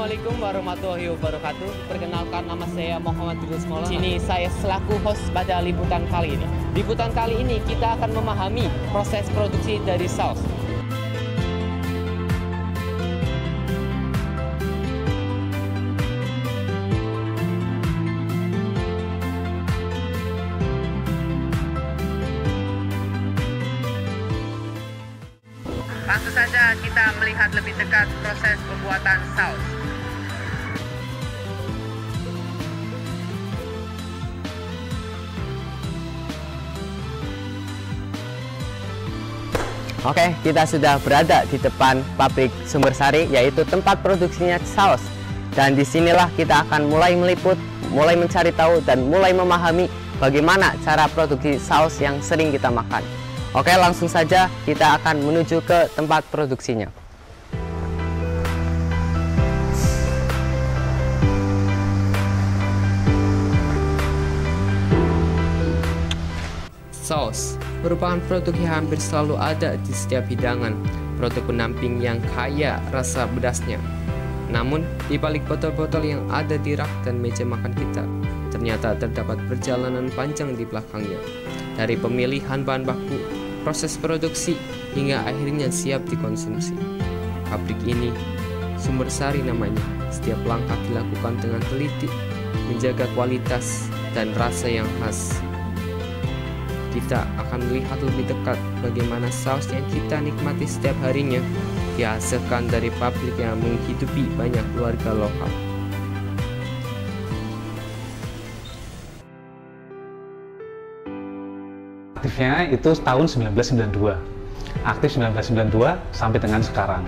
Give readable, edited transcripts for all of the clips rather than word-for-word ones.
Assalamualaikum warahmatullahi wabarakatuh. Perkenalkan, nama saya Muhammad Idrus Maulana. Sini saya selaku host pada liputan kali ini. Liputan kali ini kita akan memahami proses produksi dari saus. Langsung saja kita melihat lebih dekat proses pembuatan saus. Oke, kita sudah berada di depan pabrik Sumbersari, yaitu tempat produksinya saus. Dan disinilah kita akan mulai meliput, mulai mencari tahu, dan mulai memahami bagaimana cara produksi saus yang sering kita makan. Oke, langsung saja kita akan menuju ke tempat produksinya. Saus merupakan produk yang hampir selalu ada di setiap hidangan, produk pendamping yang kaya rasa pedasnya. Namun, di balik botol-botol yang ada di rak dan meja makan kita, ternyata terdapat perjalanan panjang di belakangnya. Dari pemilihan bahan baku, proses produksi, hingga akhirnya siap dikonsumsi. Pabrik ini, Sumbersari namanya, setiap langkah dilakukan dengan teliti, menjaga kualitas dan rasa yang khas. Kita akan melihat lebih dekat bagaimana saus yang kita nikmati setiap harinya dihasilkan dari pabrik yang menghidupi banyak keluarga lokal. Aktifnya itu tahun 1992, aktif 1992 sampai dengan sekarang.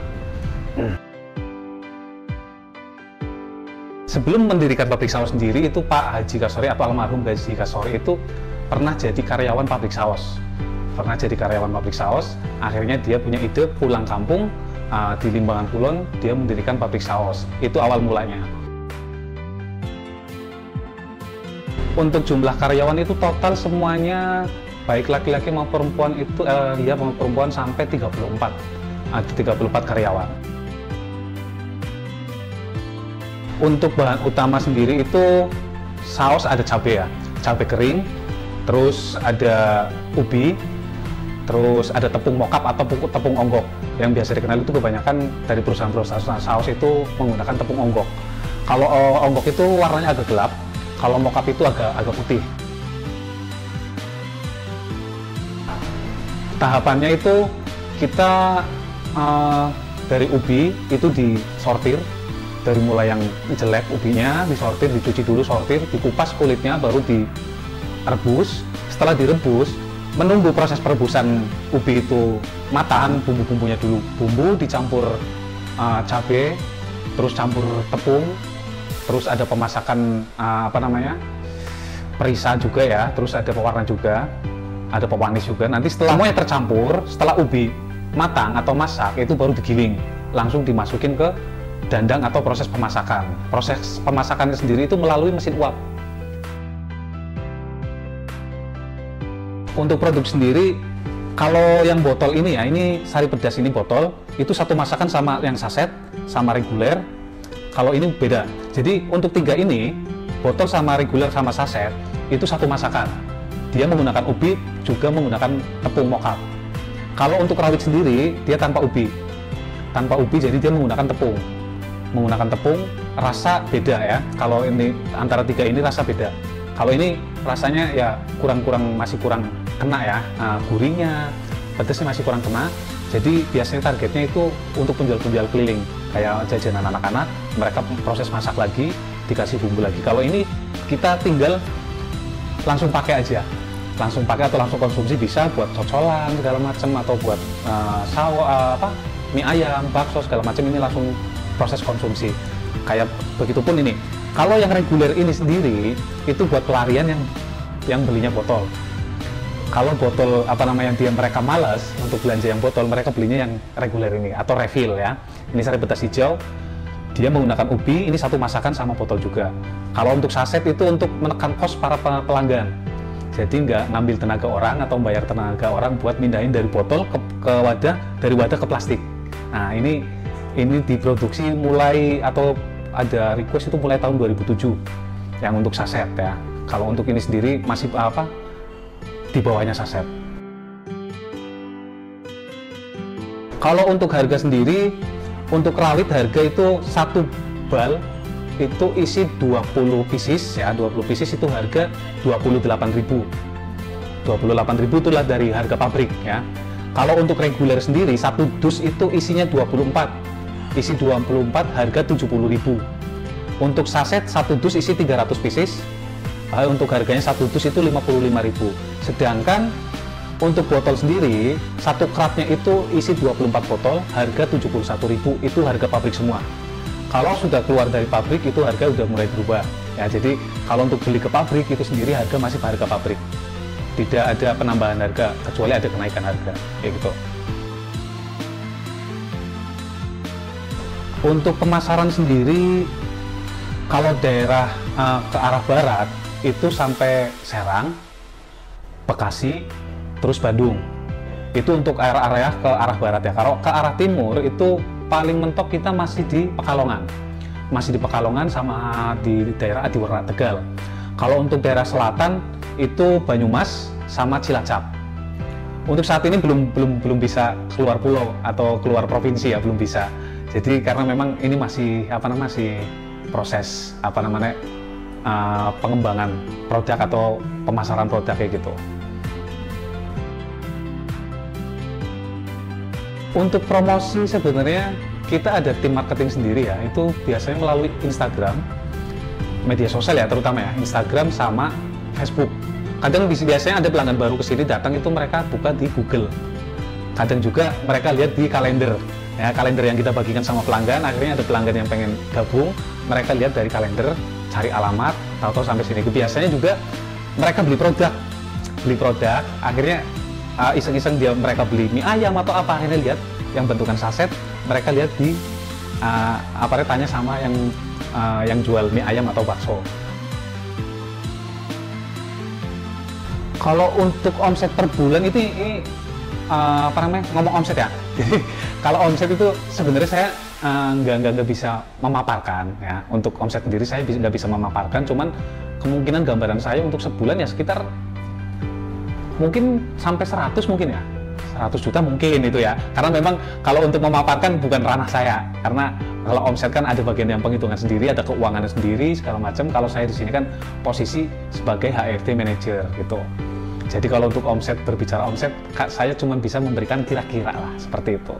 Sebelum mendirikan pabrik saus sendiri, itu Pak Haji Kasori atau almarhum Haji Kasori itu pernah jadi karyawan pabrik saus. Akhirnya dia punya ide pulang kampung di Limbangan Kulon, dia mendirikan pabrik saus. Itu awal mulanya. Untuk jumlah karyawan itu total semuanya, baik laki-laki maupun perempuan itu maupun perempuan sampai 34. Ada 34 karyawan. Untuk bahan utama sendiri itu saus ada cabai ya, cabai kering, terus ada ubi, terus ada tepung mokap atau tepung onggok. Yang biasa dikenal itu kebanyakan dari perusahaan-perusahaan saus itu menggunakan tepung onggok. Kalau onggok itu warnanya agak gelap, kalau mokap itu agak putih. Tahapannya itu kita dari ubi itu disortir, dari mulai yang jelek ubinya disortir, dicuci dulu, sortir, dikupas kulitnya, baru direbus. Setelah direbus, menunggu proses perebusan ubi itu matang, bumbu-bumbunya dulu, bumbu dicampur cabai, terus campur tepung, terus ada pemasakan perisa juga ya, terus ada pewarna juga, ada pewanis juga. Nanti setelah semuanya tercampur, setelah ubi matang atau masak, itu baru digiling, langsung dimasukin ke dandang atau proses pemasakan. Proses pemasakannya sendiri itu melalui mesin uap. Untuk produk sendiri, kalau yang botol ini ya, ini sari pedas ini botol, itu satu masakan sama yang saset, sama reguler. Kalau ini beda. Jadi untuk tiga ini, botol sama reguler sama saset, itu satu masakan. Dia menggunakan ubi, juga menggunakan tepung mokap. Kalau untuk rawit sendiri, dia tanpa ubi. Tanpa ubi, jadi dia menggunakan tepung. Rasa beda ya. Kalau ini antara tiga ini rasa beda. Kalau ini rasanya ya masih kurang kena ya. Gurihnya, pedasnya masih kurang kena. Jadi biasanya targetnya itu untuk penjual-penjual keliling, kayak jajanan anak-anak, mereka proses masak lagi, dikasih bumbu lagi. Kalau ini kita tinggal langsung pakai aja, langsung pakai atau langsung konsumsi, bisa buat cocolan segala macam, atau buat mie ayam, bakso segala macam, ini langsung proses konsumsi. Kayak begitupun ini. Kalau yang reguler ini sendiri itu buat pelarian yang belinya botol. Kalau botol mereka malas untuk belanja yang botol, mereka belinya yang reguler ini atau refill ya. Ini sari pedas hijau, dia menggunakan ubi, ini satu masakan sama botol juga. Kalau untuk saset itu untuk menekan kos para pelanggan. Jadi nggak ngambil tenaga orang atau bayar tenaga orang buat mindahin dari botol ke wadah, dari wadah ke plastik. Nah ini diproduksi mulai atau ada request itu mulai tahun 2007 yang untuk saset ya. Kalau untuk ini sendiri masih di bawahnya saset. Kalau untuk harga sendiri, untuk rawit harga itu satu bal itu isi 20 pieces ya, 20 pieces itu harga 28.000. 28.000 itulah dari harga pabrik ya. Kalau untuk reguler sendiri satu dus itu isinya 24. Isi 24 harga 70.000. Untuk saset satu dus isi 300 pieces. Untuk harganya satu dus itu 55.000. Sedangkan untuk botol sendiri satu kratnya itu isi 24 botol harga 71.000. Itu harga pabrik semua. Kalau sudah keluar dari pabrik itu harga udah mulai berubah ya. Jadi kalau untuk beli ke pabrik itu sendiri harga masih harga pabrik, tidak ada penambahan harga kecuali ada kenaikan harga kayak gitu. Untuk pemasaran sendiri kalau daerah ke arah barat itu sampai Serang, Bekasi, terus Bandung. Itu untuk area ke arah barat ya. Kalau ke arah timur itu paling mentok kita masih di Pekalongan. Masih di Pekalongan sama di daerah Adiwerna Tegal. Kalau untuk daerah selatan itu Banyumas sama Cilacap. Untuk saat ini belum bisa keluar pulau atau keluar provinsi ya, belum bisa. Jadi karena memang ini masih masih proses pengembangan produk atau pemasaran produk kayak gitu. Untuk promosi sebenarnya kita ada tim marketing sendiri ya, itu biasanya melalui Instagram, media sosial ya terutama ya, Instagram sama Facebook. Kadang biasanya ada pelanggan baru ke sini datang itu mereka buka di Google. Kadang juga mereka lihat di kalender. Ya, kalender yang kita bagikan sama pelanggan, akhirnya ada pelanggan yang pengen gabung, mereka lihat dari kalender, cari alamat, tahu-tahu sampai sini. Biasanya juga mereka beli produk, akhirnya iseng-iseng mereka beli mie ayam atau apa, akhirnya lihat yang bentukan saset, mereka lihat di tanya sama yang jual mie ayam atau bakso. Kalau untuk omset per bulan itu ngomong omset ya. Jadi kalau omset itu sebenarnya saya nggak bisa memaparkan ya. Untuk omset sendiri saya nggak bisa memaparkan, cuman kemungkinan gambaran saya untuk sebulan ya sekitar mungkin sampai 100 mungkin ya, 100 juta mungkin itu ya. Karena memang kalau untuk memaparkan bukan ranah saya, karena kalau omset kan ada bagian yang penghitungan sendiri, ada keuangannya sendiri segala macam. Kalau saya di sini kan posisi sebagai HRD manager gitu. Jadi kalau untuk omset, berbicara omset, saya cuma bisa memberikan kira-kira lah seperti itu.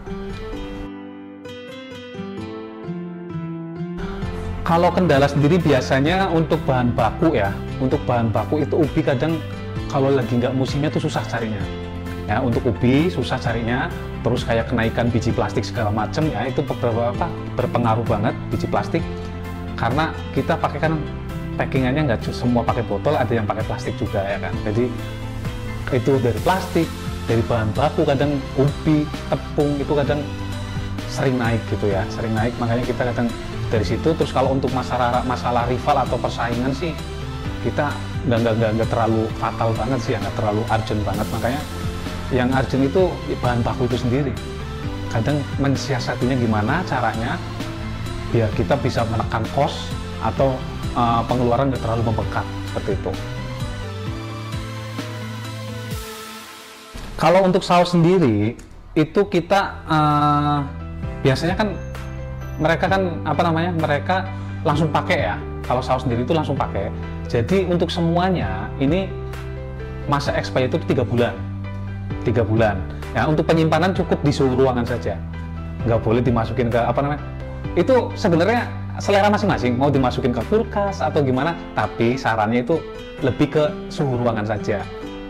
Kalau kendala sendiri biasanya untuk bahan baku ya, untuk bahan baku itu ubi kadang kalau lagi nggak musimnya tuh susah carinya. Ya, untuk ubi susah carinya, terus kayak kenaikan biji plastik segala macam ya, itu berpengaruh banget biji plastik. Karena kita pakai kan packingannya nggak semua pakai botol, ada yang pakai plastik juga ya kan. Jadi itu dari plastik, dari bahan baku, kadang ubi, tepung itu kadang sering naik gitu ya, sering naik. Makanya kita kadang dari situ. Terus kalau untuk masalah rival atau persaingan sih kita nggak terlalu fatal banget sih, nggak terlalu urgent banget. Makanya yang urgent itu bahan baku itu sendiri. Kadang mensiasatinya gimana caranya biar kita bisa menekan cost atau pengeluaran nggak terlalu membengkak seperti itu. Kalau untuk saus sendiri itu kita biasanya kan mereka langsung pakai ya. Kalau saus sendiri itu langsung pakai. Jadi untuk semuanya ini masa expiry itu 3 bulan. 3 bulan. Ya, untuk penyimpanan cukup di suhu ruangan saja. Nggak boleh dimasukin ke itu sebenarnya selera masing-masing, mau dimasukin ke kulkas atau gimana, tapi sarannya itu lebih ke suhu ruangan saja.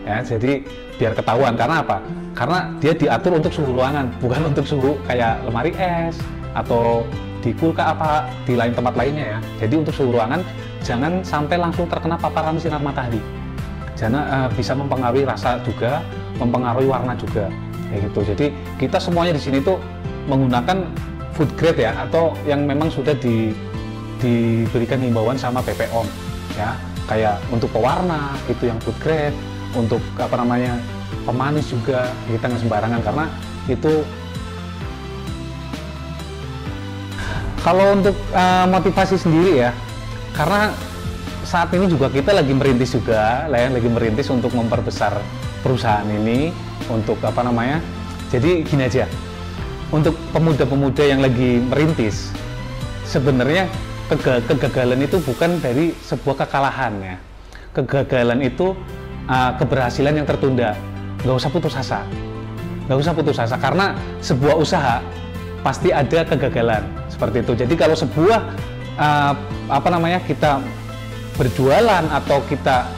Ya, jadi biar ketahuan. Karena apa? Karena dia diatur untuk suhu ruangan, bukan untuk suhu kayak lemari es atau di kulkas apa di lain tempat lainnya ya. Jadi untuk suhu ruangan jangan sampai langsung terkena paparan sinar matahari. Jangan bisa mempengaruhi rasa juga, mempengaruhi warna juga, kayak gitu. Jadi kita semuanya di sini tuh menggunakan food grade ya, atau yang memang sudah diberikan himbauan sama BPOM ya. Kayak untuk pewarna itu yang food grade, untuk pemanis juga kita nggak sembarangan, karena itu Kalau untuk motivasi sendiri ya, karena saat ini juga kita lagi merintis juga, lagi merintis untuk memperbesar perusahaan ini, untuk apa namanya. Jadi gini aja, untuk pemuda-pemuda yang lagi merintis, sebenarnya kegagalan itu bukan dari sebuah kekalahan ya. Kegagalan itu keberhasilan yang tertunda. Nggak usah putus asa, nggak usah putus asa, karena sebuah usaha pasti ada kegagalan seperti itu. Jadi kalau sebuah apa namanya, kita berjualan atau kita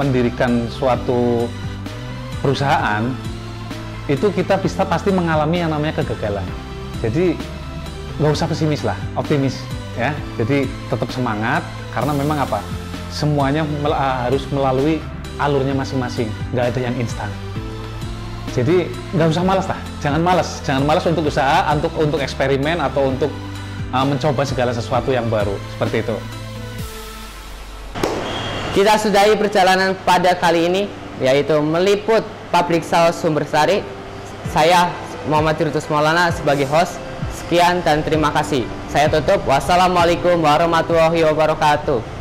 mendirikan suatu perusahaan, itu kita pasti mengalami yang namanya kegagalan. Jadi nggak usah pesimis lah, optimis ya. Jadi tetap semangat, karena memang apa, semuanya harus melalui alurnya masing-masing, nggak ada yang instan. Jadi nggak usah malas lah, jangan malas untuk usaha, untuk eksperimen atau untuk mencoba segala sesuatu yang baru seperti itu. Kita sudahi perjalanan pada kali ini, yaitu meliput pabrik saus Sumbersari. Saya Muhammad Tirtus Maulana sebagai host. Sekian dan terima kasih. Saya tutup. Wassalamualaikum warahmatullahi wabarakatuh.